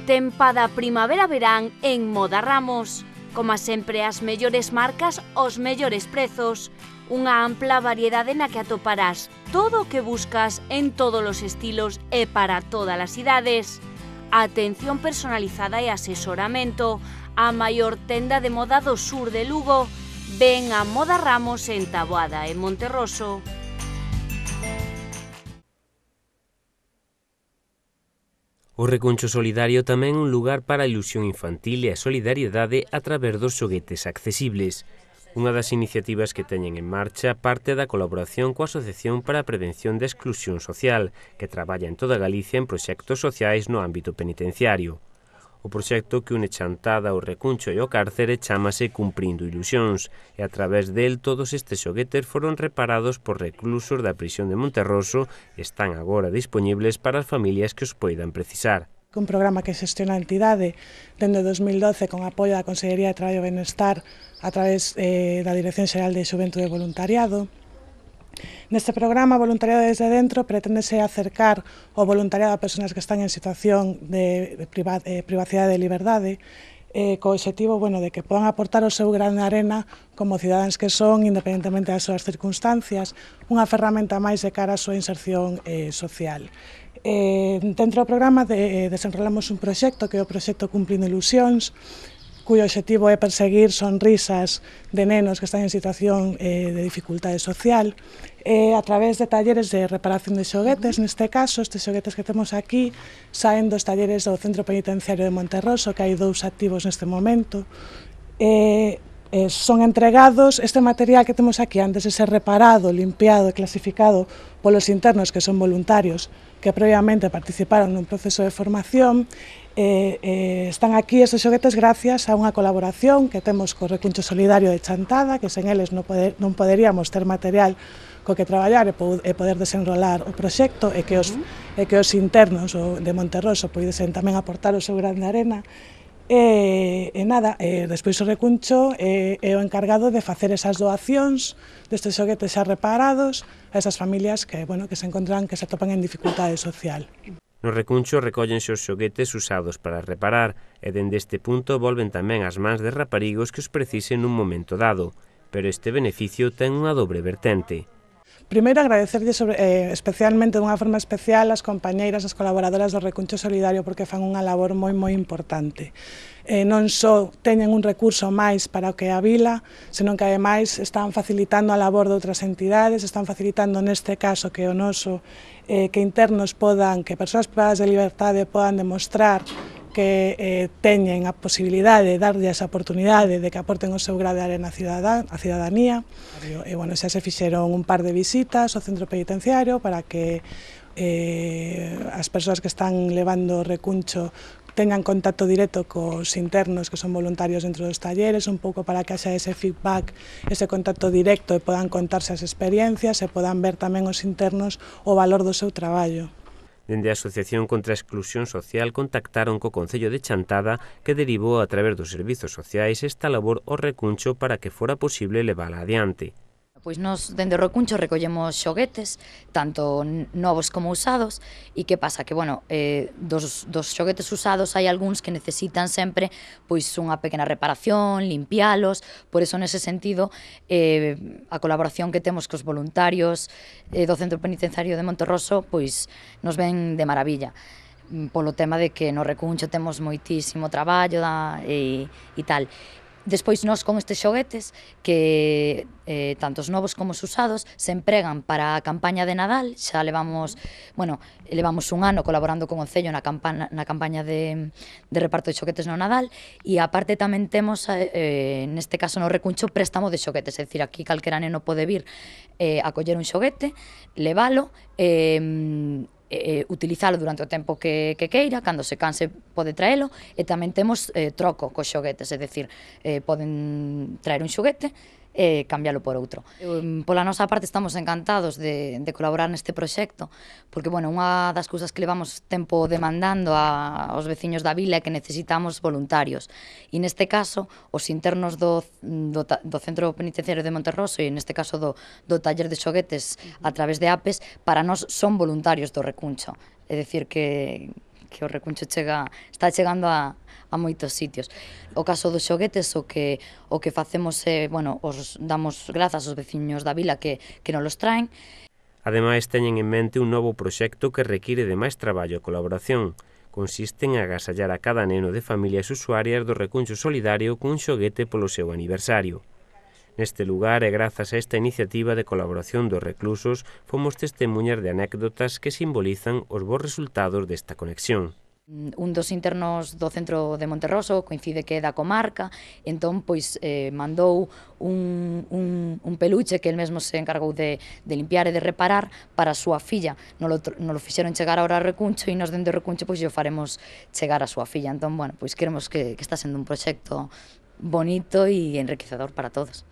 Tempada primavera-verán en Moda Ramos. Como sempre, as mellores marcas, os mellores prezos. Unha ampla variedade na que atoparás todo o que buscas en todos os estilos e para todas as idades. Atención personalizada e asesoramento. A maior tenda de moda do sur de Lugo. Ven a Moda Ramos en Taboada e Monterroso. O Recuncho Solidario tamén é un lugar para a ilusión infantil e a solidariedade a través dos xoguetes accesibles. Unha das iniciativas que teñen en marcha parte da colaboración coa Asociación para a Prevención da Exclusión Social, que traballa en toda Galicia en proxectos sociais no ámbito penitenciario. O proxecto que une Chantada, o Recuncho e o cárcere chámase Cumprindo Ilusións, e a través del todos estes xoguetes foron reparados por reclusos da prisión de Monterroso e están agora dispoñibles para as familias que os poidan precisar. Un programa que xestiona a entidade dende 2012 con apoio da Consellería de Traballo e Benestar a través da Dirección Xeral de Xuventude e Voluntariado. Neste programa, Voluntariado desde Dentro, preténdese acercar o voluntariado a persoas que están en situación de privacidade de liberdade, co objetivo de que podan aportar o seu gran de arena como cidadáns que son, independentemente das súas circunstancias, unha ferramenta máis de cara á súa inserción social. Dentro do programa desenrolamos un proxecto que é o proxecto Cumprindo Ilusións, cuyo objetivo é perseguir sonrisas de nenos que están en situación de dificultade social, a través de talleres de reparación de xoguetes. Neste caso, estes xoguetes que temos aquí saen dos talleres do Centro Penitenciario de Monterroso, que hai 2 activos neste momento. Son entregados, este material que temos aquí, antes de ser reparado, limpiado e clasificado polos internos que son voluntarios, que previamente participaron nun proceso de formación, están aquí estes xoguetes gracias a unha colaboración que temos co Recuncho Solidario de Chantada, que sen eles non poderíamos ter material co que traballar e poder desenrolar o proxecto, e que os internos de Monterroso poidesen tamén aportar o seu gran de arena. Despois o Recuncho é o encargado de facer esas doacións destes xoguetes xa reparados a esas familias que se encontran, que se atopan en dificultade social. No Recuncho recóllense os xoguetes usados para reparar e dende este punto volven tamén ás mans de raparigos que os precisen nun momento dado, pero este beneficio ten unha dobre vertente. Primeiro, agradecerlle especialmente, dunha forma especial, as compañeiras, as colaboradoras do Recuncho Solidario, porque fan unha labor moi importante. Non só teñen un recurso máis para o que é a vila, senón que ademais están facilitando a labor de outras entidades, están facilitando neste caso que o noso, que internos que persoas privadas de liberdade podan demostrar que teñen a posibilidade de darlle esa oportunidade de que aporten o seu grado de arena á cidadanía. Xa se fixeron un par de visitas ao centro penitenciario para que as persoas que están levando o recuncho teñan contacto directo cos internos que son voluntarios dentro dos talleres, un pouco para que haxa ese feedback, ese contacto directo e podan contarse as experiencias e podan ver tamén os internos o valor do seu traballo. Dende a Asociación contra a Exclusión Social contactaron co Concello de Chantada, que derivou a través dos servizos sociais esta labor ao Recuncho para que fora posible levala adiante. Pois nos, dende o Recuncho, recollemos xoguetes, tanto novos como usados, e que pasa? Que, dos xoguetes usados hai algúns que necesitan sempre unha pequena reparación, limpialos, por eso, nese sentido, a colaboración que temos cos voluntarios do Centro Penitenciario de Monterroso, nos ven de maravilla, polo tema de que no Recuncho temos moitísimo traballo e tal. Despois, nós con estes xoguetes, que tanto os novos como os usados, se empregan para a campaña de Nadal. Xa levamos un ano colaborando con o Concello na campaña de reparto de xoguetes no Nadal, e aparte tamén temos, neste caso no Recuncho, préstamo de xoguetes, é dicir, aquí calquera neno pode vir a coller un xoguete, levalo, utilizalo durante o tempo que queira, cando se canse pode traelo, e tamén temos troco cos xoguetes, é dicir, poden traer un xoguete e cambialo por outro. Pola nosa parte estamos encantados de colaborar neste proxecto, porque, unha das cousas que levamos tempo demandando aos veciños da vila é que necesitamos voluntarios, e neste caso, os internos do Centro Penitenciario de Monterroso, e neste caso do taller de xoguetes a través de APES, para nós son voluntarios do Recuncho, é dicir que que o Recuncho está chegando a moitos sitios. O caso dos xoguetes, o que facemos é, bueno, os damos grazas aos veciños da vila que nos los traen. Ademais, teñen en mente un novo proxecto que require de máis traballo e colaboración. Consiste en agasallar a cada neno de familias usuarias do Recuncho Solidario cun xoguete polo seu aniversario. Neste lugar, e grazas a esta iniciativa de colaboración dos reclusos, fomos testemunhas de anécdotas que simbolizan os bons resultados desta conexión. Un dos internos do centro de Monterroso coincide que é da comarca, entón pois mandou un peluche que el mesmo se encargou de limpiar e de reparar para a súa filla. Nos lo fixeron chegar ahora ao Recuncho e nos dende o Recuncho pois o faremos chegar a súa filla. Entón, bueno, pois queremos que está sendo un proxecto bonito e enriquecedor para todos.